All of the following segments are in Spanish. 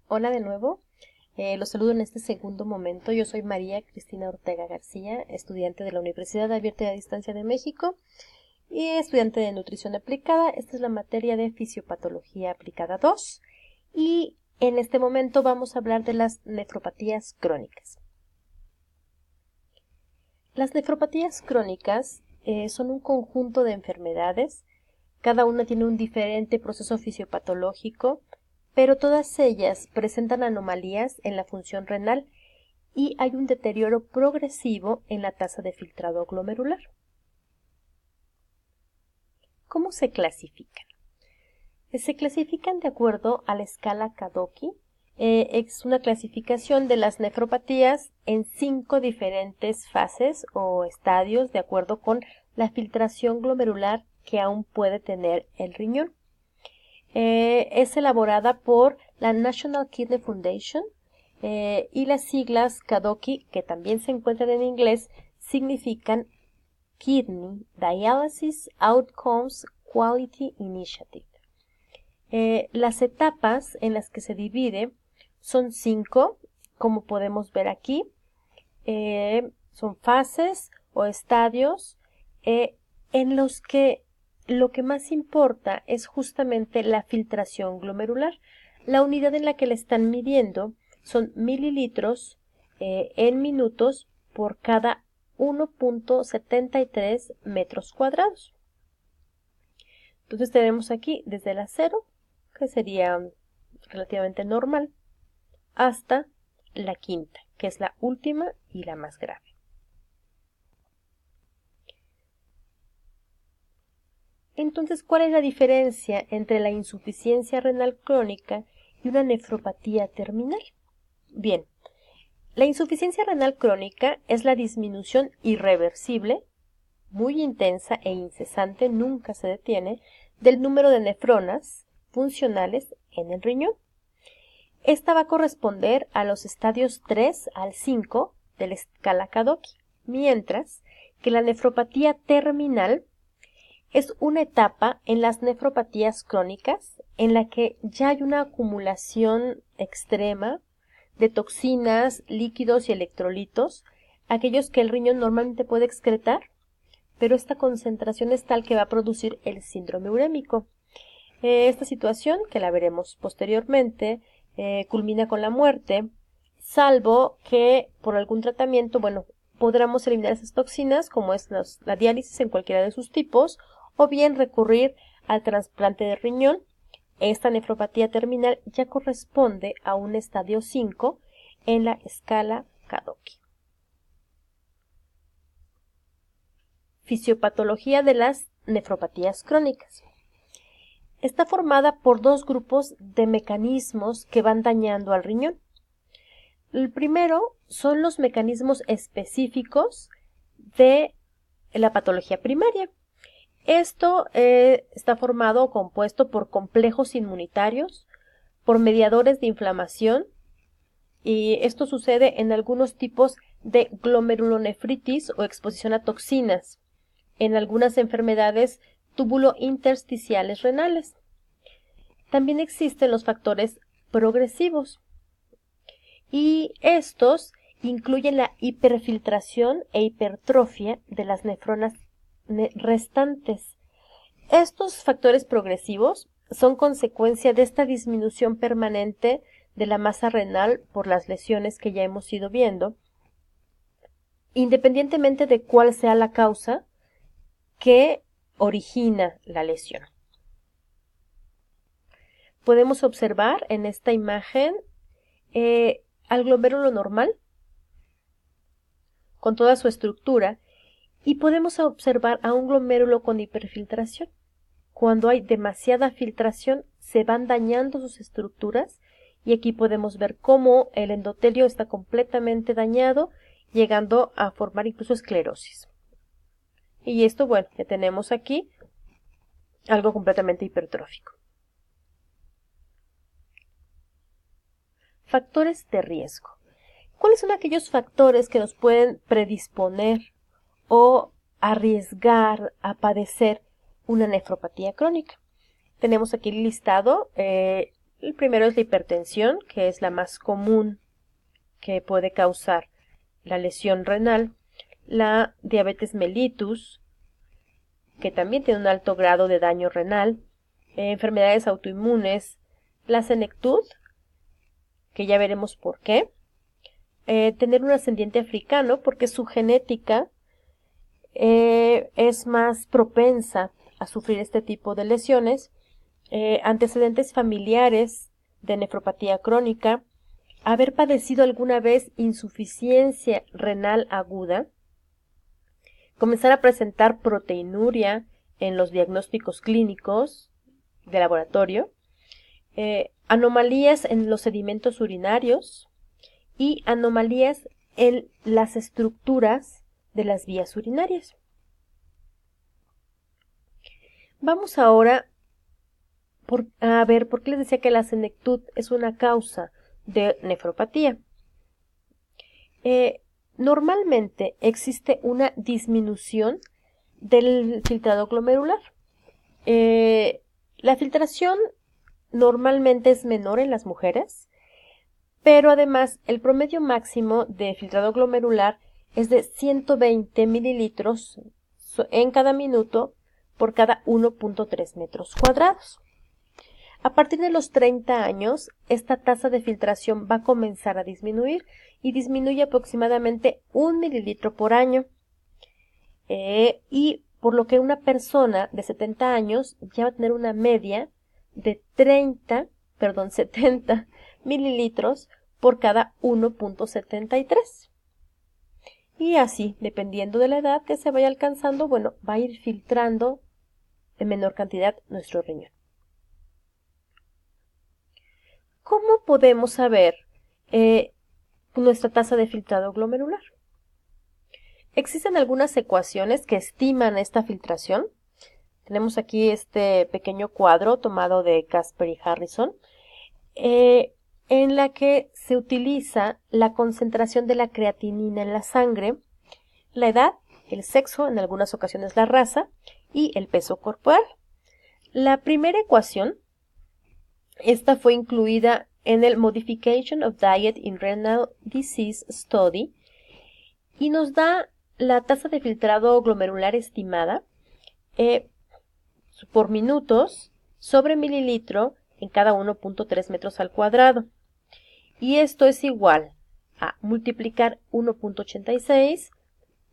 Hola de nuevo, los saludo en este segundo momento. Yo soy María Cristina Ortega García, estudiante de la Universidad Abierta y a Distancia de México y estudiante de Nutrición Aplicada. Esta es la materia de Fisiopatología Aplicada 2 y en este momento vamos a hablar de las nefropatías crónicas. Las nefropatías crónicas son un conjunto de enfermedades. Cada una tiene un diferente proceso fisiopatológico, pero todas ellas presentan anomalías en la función renal y hay un deterioro progresivo en la tasa de filtrado glomerular. ¿Cómo se clasifican? Se clasifican de acuerdo a la escala Kadocki. Es una clasificación de las nefropatías en 5 diferentes fases o estadios de acuerdo con la filtración glomerular que aún puede tener el riñón. Es elaborada por la National Kidney Foundation y las siglas Kadocki, que también se encuentran en inglés, significan Kidney Dialysis Outcomes Quality Initiative. Las etapas en las que se divide son 5, como podemos ver aquí. Son fases o estadios en los que lo que más importa es justamente la filtración glomerular. La unidad en la que le están midiendo son mililitros en minutos por cada 1.73 metros cuadrados. Entonces tenemos aquí desde la 0, que sería relativamente normal, hasta la quinta, que es la última y la más grave. Entonces, ¿cuál es la diferencia entre la insuficiencia renal crónica y una nefropatía terminal? Bien, la insuficiencia renal crónica es la disminución irreversible, muy intensa e incesante, nunca se detiene, del número de nefronas funcionales en el riñón. Esta va a corresponder a los estadios 3 al 5 de la escala Kadocki, mientras que la nefropatía terminal es una etapa en las nefropatías crónicas en la que ya hay una acumulación extrema de toxinas, líquidos y electrolitos, aquellos que el riñón normalmente puede excretar, pero esta concentración es tal que va a producir el síndrome urémico. Esta situación, que la veremos posteriormente, culmina con la muerte, salvo que por algún tratamiento, podremos eliminar esas toxinas, como es la diálisis en cualquiera de sus tipos, o bien recurrir al trasplante de riñón. Esta nefropatía terminal ya corresponde a un estadio 5 en la escala Kadocki. Fisiopatología de las nefropatías crónicas. Está formada por dos grupos de mecanismos que van dañando al riñón. El primero son los mecanismos específicos de la patología primaria. Esto está formado o compuesto por complejos inmunitarios, por mediadores de inflamación, y esto sucede en algunos tipos de glomerulonefritis o exposición a toxinas, en algunas enfermedades tubulointersticiales renales. También existen los factores progresivos, y estos incluyen la hiperfiltración e hipertrofia de las nefronas restantes. Estos factores progresivos son consecuencia de esta disminución permanente de la masa renal por las lesiones que ya hemos ido viendo, independientemente de cuál sea la causa que origina la lesión. Podemos observar en esta imagen al glomérulo normal con toda su estructura y podemos observar a un glomérulo con hiperfiltración. Cuando hay demasiada filtración se van dañando sus estructuras y aquí podemos ver cómo el endotelio está completamente dañado, llegando a formar incluso esclerosis. Y esto, ya tenemos aquí algo completamente hipertrófico. Factores de riesgo. ¿Cuáles son aquellos factores que nos pueden predisponer o arriesgar a padecer una nefropatía crónica? Tenemos aquí listado El primero es la hipertensión, que es la más común que puede causar la lesión renal, la diabetes mellitus, que también tiene un alto grado de daño renal, enfermedades autoinmunes, la senectud, que ya veremos por qué, tener un ascendiente africano, porque su genética es más propensa a sufrir este tipo de lesiones, antecedentes familiares de nefropatía crónica, haber padecido alguna vez insuficiencia renal aguda, comenzar a presentar proteinuria en los diagnósticos clínicos de laboratorio, anomalías en los sedimentos urinarios y anomalías en las estructuras de las vías urinarias. Vamos ahora a ver por qué les decía que la senectud es una causa de nefropatía. Normalmente existe una disminución del filtrado glomerular. La filtración normalmente es menor en las mujeres, pero además el promedio máximo de filtrado glomerular es de 120 mililitros en cada minuto por cada 1.3 metros cuadrados. A partir de los 30 años, esta tasa de filtración va a comenzar a disminuir y disminuye aproximadamente 1 mililitro por año. Y por lo que una persona de 70 años ya va a tener una media de 70 mililitros por cada 1.73. Y así, dependiendo de la edad que se vaya alcanzando, bueno, va a ir filtrando en menor cantidad nuestro riñón. ¿Cómo podemos saber nuestra tasa de filtrado glomerular? Existen algunas ecuaciones que estiman esta filtración. Tenemos aquí este pequeño cuadro tomado de Casper y Harrison, en la que se utiliza la concentración de la creatinina en la sangre, la edad, el sexo, en algunas ocasiones la raza, y el peso corporal. La primera ecuación, esta fue incluida en el Modification of Diet in Renal Disease Study y nos da la tasa de filtrado glomerular estimada por minutos sobre mililitro en cada 1.3 metros al cuadrado. Y esto es igual a multiplicar 1.86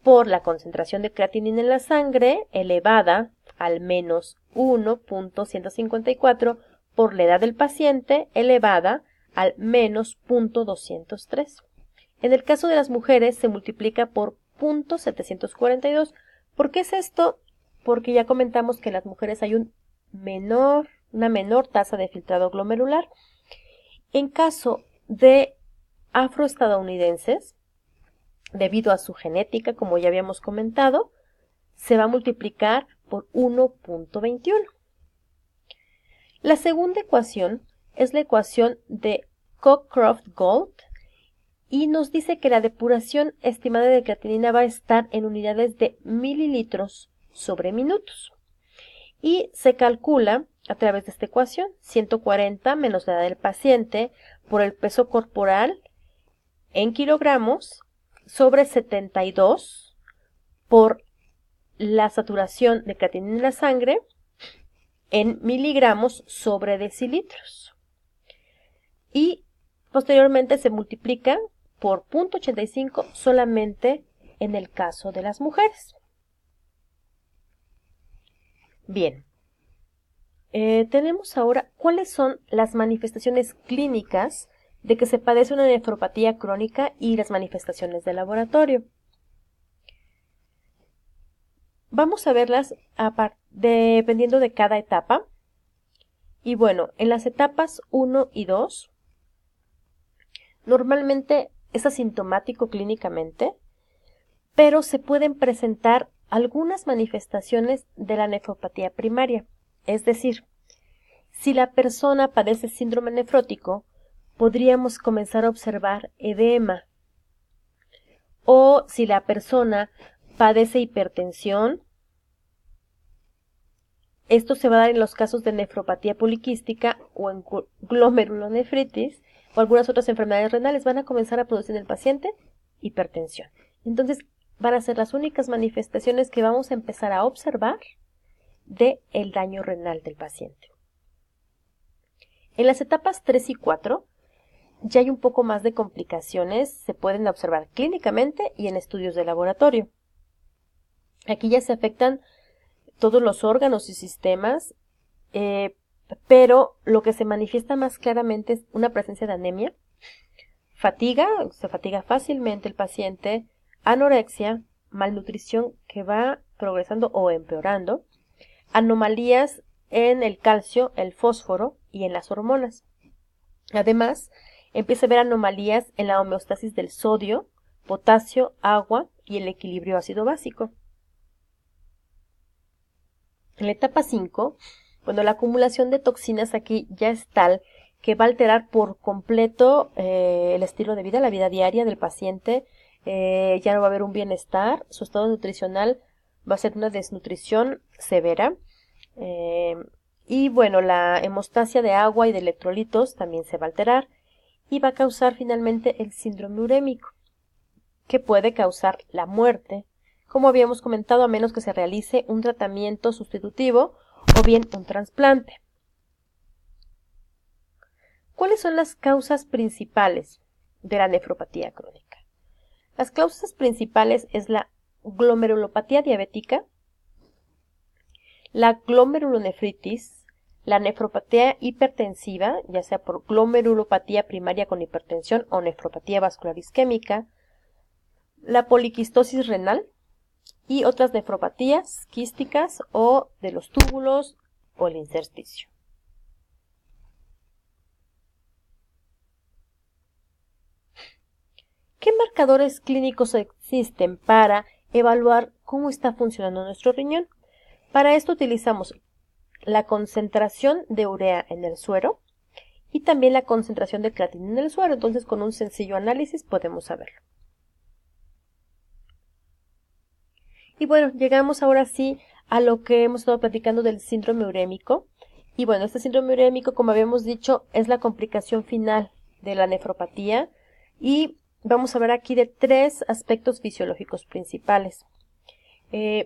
por la concentración de creatinina en la sangre elevada al menos 1.154 por la edad del paciente elevada al menos 0.203. En el caso de las mujeres se multiplica por 0.742. ¿Por qué es esto? Porque ya comentamos que en las mujeres hay una menor tasa de filtrado glomerular. En caso de afroestadounidenses, debido a su genética, como ya habíamos comentado, se va a multiplicar por 1.21. La segunda ecuación es la ecuación de Cockcroft-Gault y nos dice que la depuración estimada de creatinina va a estar en unidades de mililitros sobre minutos. Y se calcula a través de esta ecuación 140 menos la edad del paciente por el peso corporal en kilogramos sobre 72 por la saturación de creatinina en la sangre en miligramos sobre decilitros. Y posteriormente se multiplica por 0.85 solamente en el caso de las mujeres. Bien, tenemos ahora cuáles son las manifestaciones clínicas de que se padece una nefropatía crónica y las manifestaciones de laboratorio. Vamos a verlas dependiendo de cada etapa. Y bueno, en las etapas 1 y 2, normalmente es asintomático clínicamente, pero se pueden presentar algunas manifestaciones de la nefropatía primaria. Es decir, si la persona padece síndrome nefrótico, podríamos comenzar a observar edema. O si la persona padece hipertensión, Esto se va a dar en los casos de nefropatía poliquística o en glomerulonefritis o algunas otras enfermedades renales. Van a comenzar a producir en el paciente hipertensión. Entonces, van a ser las únicas manifestaciones que vamos a empezar a observar del daño renal del paciente. En las etapas 3 y 4 ya hay un poco más de complicaciones, se pueden observar clínicamente y en estudios de laboratorio. Aquí ya se afectan todos los órganos y sistemas, pero lo que se manifiesta más claramente es una presencia de anemia, fatiga, se fatiga fácilmente el paciente, anorexia, malnutrición que va progresando o empeorando, anomalías en el calcio, el fósforo y en las hormonas. Además, empieza a haber anomalías en la homeostasis del sodio, potasio, agua y el equilibrio ácido-básico. En la etapa 5, la acumulación de toxinas aquí ya es tal que va a alterar por completo el estilo de vida, la vida diaria del paciente, ya no va a haber un bienestar, su estado nutricional va a ser una desnutrición severa, y la hemostasia de agua y de electrolitos también se va a alterar y va a causar finalmente el síndrome urémico, que puede causar la muerte, como habíamos comentado, a menos que se realice un tratamiento sustitutivo o bien un trasplante. ¿Cuáles son las causas principales de la nefropatía crónica? Las causas principales es la glomerulopatía diabética, la glomerulonefritis, la nefropatía hipertensiva, ya sea por glomerulopatía primaria con hipertensión o nefropatía vascular isquémica, la poliquistosis renal y otras nefropatías quísticas o de los túbulos o el intersticio. ¿Qué marcadores clínicos existen para evaluar cómo está funcionando nuestro riñón? Para esto utilizamos la concentración de urea en el suero y también la concentración de creatinina en el suero. Entonces, con un sencillo análisis podemos saberlo. Y llegamos ahora sí a lo que hemos estado platicando del síndrome urémico. Y este síndrome urémico, como habíamos dicho, es la complicación final de la nefropatía. Y vamos a hablar aquí de 3 aspectos fisiológicos principales.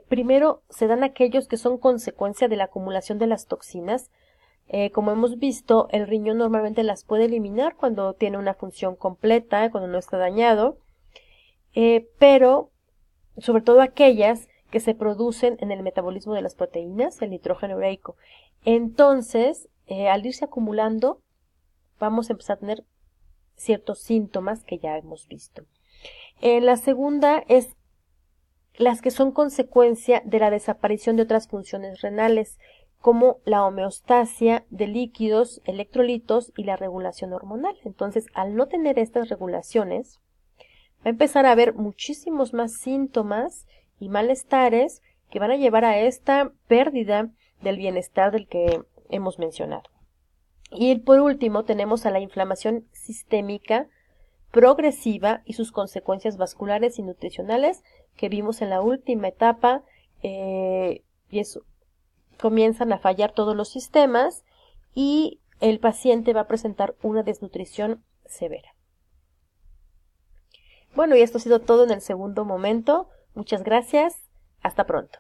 Primero, se dan aquellos que son consecuencia de la acumulación de las toxinas. Como hemos visto, el riñón normalmente las puede eliminar cuando tiene una función completa, cuando no está dañado, pero sobre todo aquellas que se producen en el metabolismo de las proteínas, el nitrógeno ureico. Entonces, al irse acumulando, vamos a empezar a tener ciertos síntomas que ya hemos visto. La segunda es las que son consecuencia de la desaparición de otras funciones renales, como la homeostasia de líquidos, electrolitos y la regulación hormonal. Entonces, al no tener estas regulaciones, va a empezar a haber muchísimos más síntomas y malestares que van a llevar a esta pérdida del bienestar del que hemos mencionado. Y por último tenemos a la inflamación sistémica progresiva y sus consecuencias vasculares y nutricionales que vimos en la última etapa, y eso, comienzan a fallar todos los sistemas y el paciente va a presentar una desnutrición severa. Y esto ha sido todo en el segundo momento. Muchas gracias. Hasta pronto.